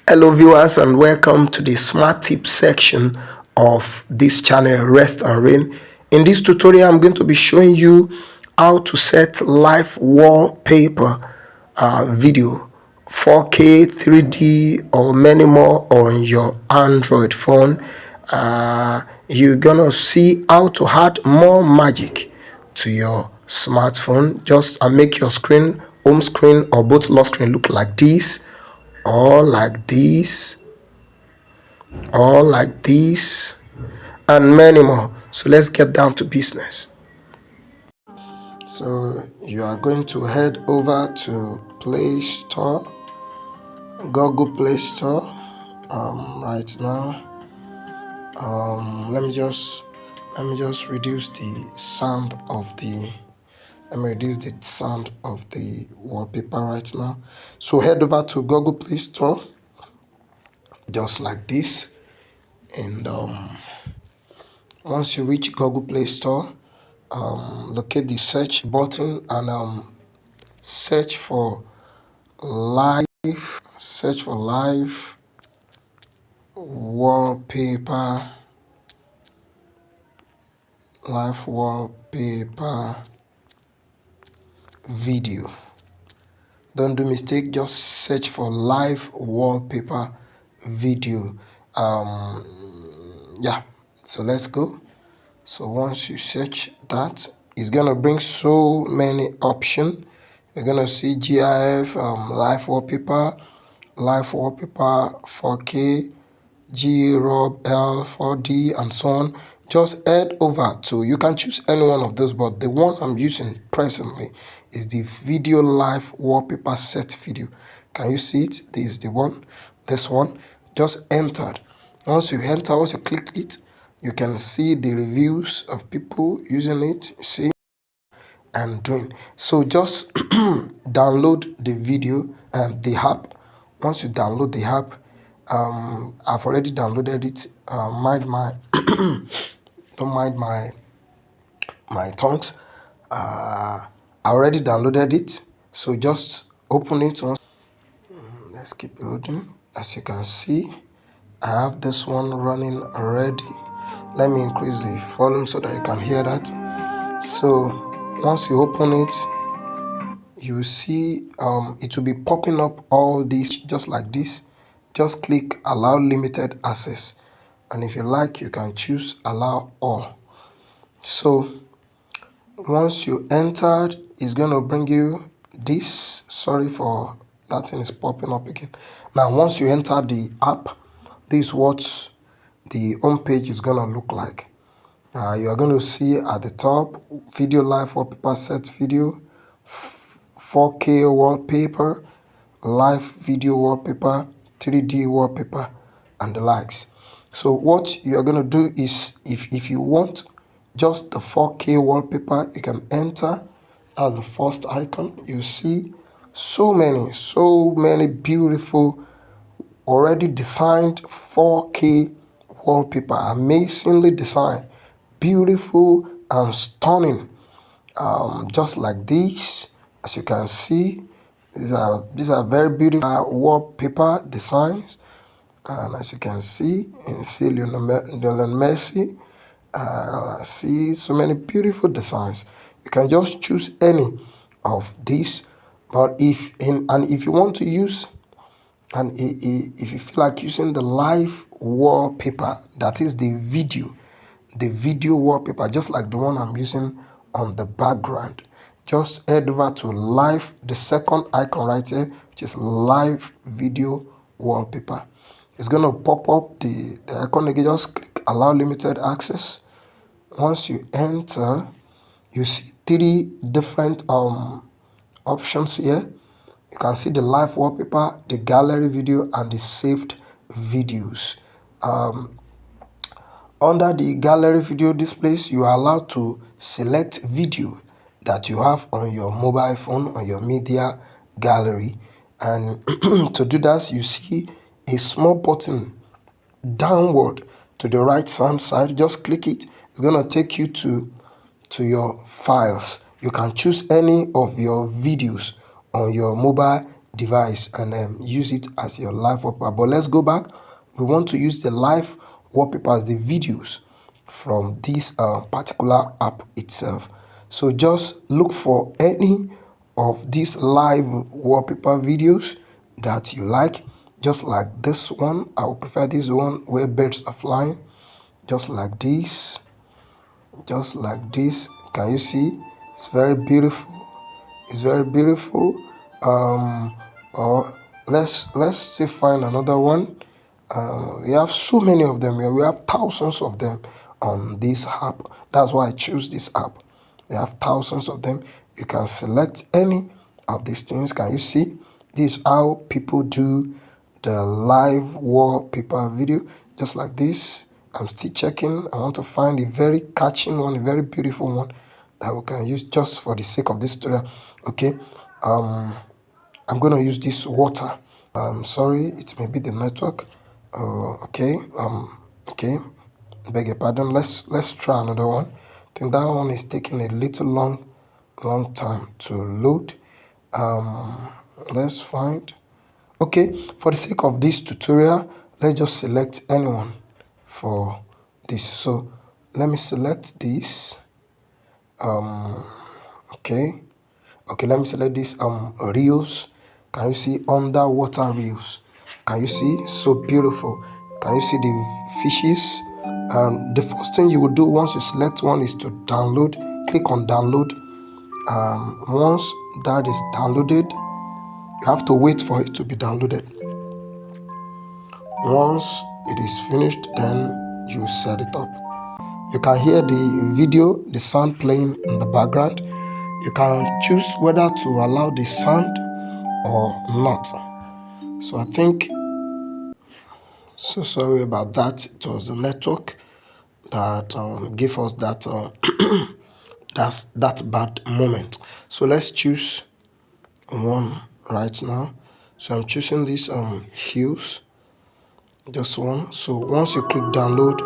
Hello viewers and welcome to the smart tips section of this channel Rest and Reign. In this tutorial I'm going to be showing you how to set live wallpaper video 4K 3D or many more on your Android phone. You're gonna see how to add more magic to your smartphone. Just make your screen, home screen or both lock screen look like this, or like this, or like this, and many more. So let's get down to business. So you are going to head over to Play Store, Google Play Store. Right now, let me just reduce the sound of the wallpaper right now. So head over to Google Play Store, just like this, and once you reach Google Play Store, locate the search button and search for live wallpaper, video. Don't do mistake, just search for live wallpaper video. Yeah, so let's go. So once you search that, it's gonna bring so many options. You're gonna see GIF, live wallpaper 4K, G-Rob, L, 4D, and so on. Just head over to, you can choose any one of those, but the one I'm using presently is the video live wallpaper set video. Can you see it? This is the one, this one. Just entered. Once you click it, you can see the reviews of people using it, see, and doing. So just download the video and the app. Once you download the app, I've already downloaded it. Don't mind my tongues. I already downloaded it. So just open it. Let's keep loading. As you can see, I have this one running already. Let me increase the volume so that you can hear that. So once you open it, you see it will be popping up all these just like this. Just click allow limited access, and if you like, you can choose allow all. So once you entered, it's going to bring you this. Sorry for that thing is popping up again. Now once you enter the app, this is what the home page is going to look like. You are going to see at the top video live wallpaper set video, 4K wallpaper, live video wallpaper, 3D wallpaper, and the likes. So what you are going to do is, if you want just the 4K wallpaper, you can enter as the first icon. You see so many beautiful already designed 4K wallpaper, amazingly designed, beautiful and stunning. Just like this, as you can see, these are very beautiful wallpaper designs. And as you can see, and see Lionel Messi, see so many beautiful designs. You can just choose any of these, but if you want to use, and if you feel like using the live wallpaper, that is the video wallpaper, just like the one I'm using on the background, just head over to live, the second icon right here, which is live video wallpaper. It's going to pop up the icon again. Just click allow limited access. Once you enter, you see 3 different options here. You can see the live wallpaper, the gallery video, and the saved videos. Under the gallery video displays, you are allowed to select video that you have on your mobile phone, on your media gallery. And to do that, you see a small button downward to the right hand side. Just click it. It's going to take you to your files. You can choose any of your videos on your mobile device and use it as your live wallpaper. But let's go back. We want to use the live wallpaper as the videos from this particular app itself. So just look for any of these live wallpaper videos that you like, just like this one. I would prefer this one where birds are flying, just like this, just like this. Can you see? It's very beautiful. It's very beautiful. Or let's still find another one. We have so many of them here. We have thousands of them on this app. That's why I choose this app. We have thousands of them. You can select any of these things. Can you see? This is how people do the live wallpaper video, just like this. I'm still checking. I want to find a very catching one, a very beautiful one that we can use just for the sake of this tutorial. Okay. I'm going to use this water. Sorry, it may be the network. Okay. Okay. Beg your pardon. Let's try another one. I think that one is taking a little long time to load. Let's find. Okay, for the sake of this tutorial, let's just select anyone for this. So let me select this. Okay. Okay, let me select this reels. Can you see underwater reels? Can you see? So beautiful. Can you see the fishes? The first thing you will do once you select one is to download. Click on download. Once that is downloaded, you have to wait for it to be downloaded. Once it is finished, then you set it up. You can hear the video, the sound playing in the background. You can choose whether to allow the sound or not. So I think, so sorry about that. It was the network that gave us that that bad moment. So let's choose one right now. So I'm choosing this hues, just one. So once you click download,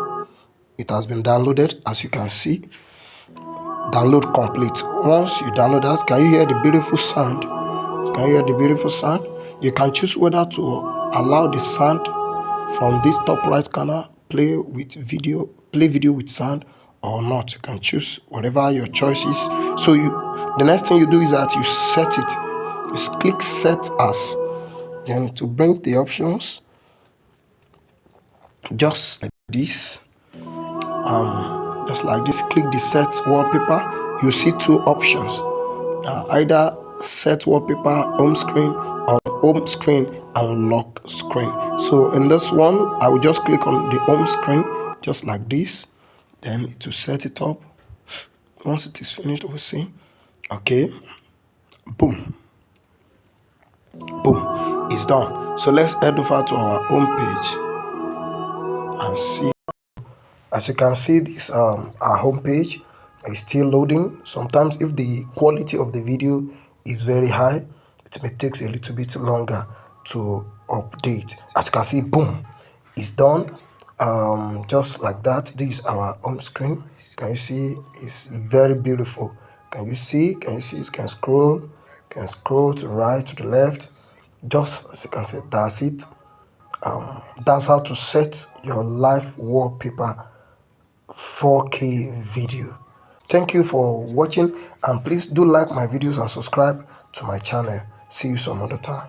it has been downloaded, as you can see. Download complete. Once you download that, can you hear the beautiful sound? Can you hear the beautiful sound? You can choose whether to allow the sound from this top right corner, play video with sound, or not. You can choose whatever your choice is. So the next thing you do is that you set it. Just click set as. Then to bring the options, just like this. Just like this, click the set wallpaper. You see two options, either set wallpaper home screen or home screen and lock screen. So in this one, I will just click on the home screen, just like this. Then it will set it up. Once it is finished, we'll see. Okay, boom, boom, it's done. So let's head over to our home page and see. As you can see, this our homepage is still loading. Sometimes if the quality of the video is very high, it may take a little bit longer to update. As you can see, boom, it's done. Just like that. This is our home screen. Can you see? It's very beautiful. Can you see? Can you see? You can scroll. Can scroll to the right, to the left. Just as you can see, that's it. That's how to set your live wallpaper 4K video. Thank you for watching, and please do like my videos and subscribe to my channel. See you some other time.